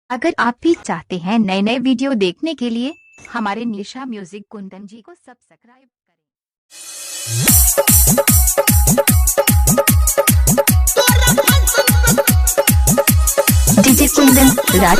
अगर आप भी चाहते हैं नए नए वीडियो देखने के लिए हमारे निशा म्यूजिक कुंदन जी को सब्सक्राइब करें। डीजे कुंदन राज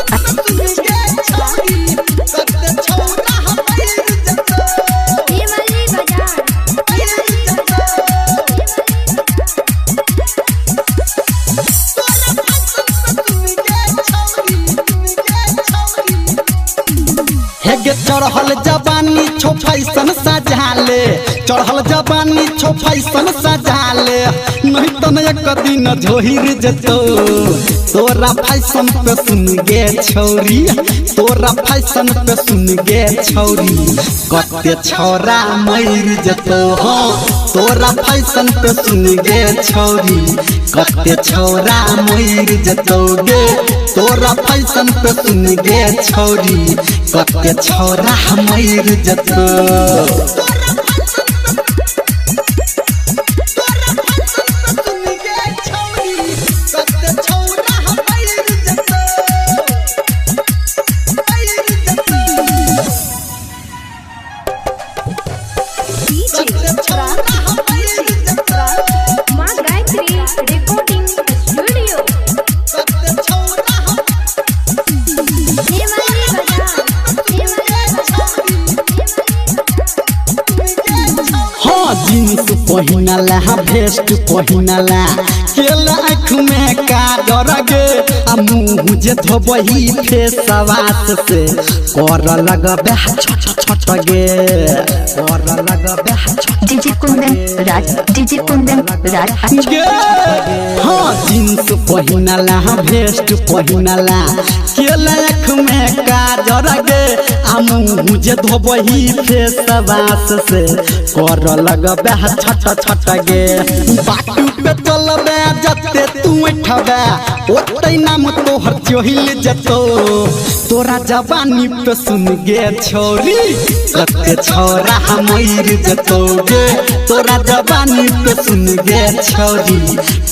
चढ़ल जवानी छो फैसन सजाले, चढ़ल जवानी छो फैसन सजाले, नहीं तो एक दिन झोहिर जतो। तोरा फैशन पे सुन गे छौरी, तोरा फैशन पे सुन गे छौरी, कते छौरा मर जतो हो। तोरा फैशन पे सुन गे छौरी, कते छौरा मर जतोगे। तोरा फैशन पे सुन गे छौरी, कते छौरा मर जतो। जीन्स पहिनला भेस्ट पहिनला, केला आँख में काजर गे, आ मुँह जे धोबही फेसवास से कर लगबे छोट छोट गे, कर लगबे डीजे कुंदन राज, डीजे कुंदन राज गे। हाँ जीन्स पहिनला भेस्ट पहिनला, केला आँख में काजर गे, आ मुँह जे धोबही फेसवास से कर लगबे छट छट गे। बाटू पे चलबे जते तू उठबे, ओते नाम तोहर चोहिल जतो। तोरा जवानी पे सुन गे छौरी, कते छौरा मर जतोगे। तोरा जवानी पे सुन गे छौरी,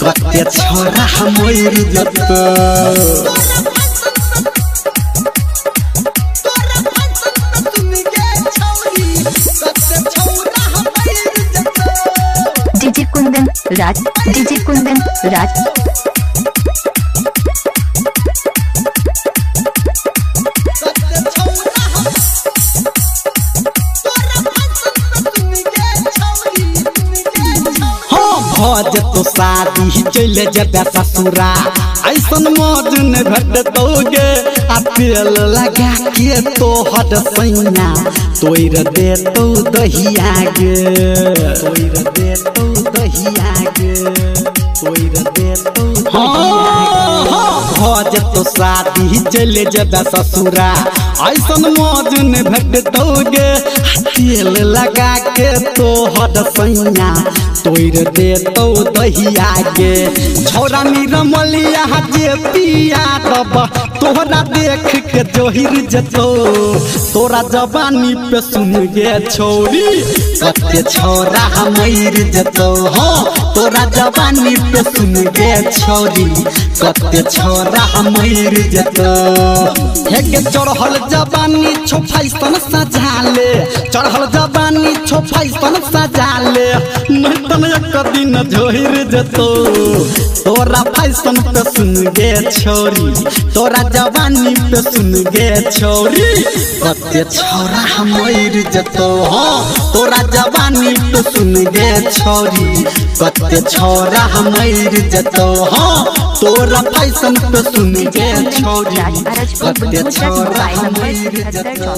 कते छौरा मर जतो। डीजे कुंदन राज, डीजे कुंदन राज भज तो शादी चले जबे ससुरा, ऐसन मौज न भेटतोगे। आ तेल लगा के तोहर सैया तोड़ दे तो दहिया गे, तोड़ दे तो दहिया गे, तोड़ दे तो भज तो शादी चले जबे ससुरा, ऐसन मौज न भेटतोगे। तेल लगा के तोहर सैया तोड़ दे तो दहिया गे। छौरा निरमलिया जे पिया दब, तोहरा देख के जोहिर जतो। तोरा जवानी पे सुन गे छौरी, कते छौरा मर जतो हो। तोरा जवानी पे सुन गे छौरी, कते छौरा मर जतो। हे गे चढ़ल जवानी छो फैशन सजाले, चढ़ल जवानी छो फैशन सजाले, नहीं तो एक दिन झोहिर जतो। तोरा फैशन पे सुन गे छौरी, तोरा जवानी पे सुन गे छौरी, कते छौरा मर जतो हो। तोरा जवानी पे सुन गे छौरी, कते छौरा मर जतो हो। तोरा फैशन पे सुन गे छौरी, कते छौरा मर जतो।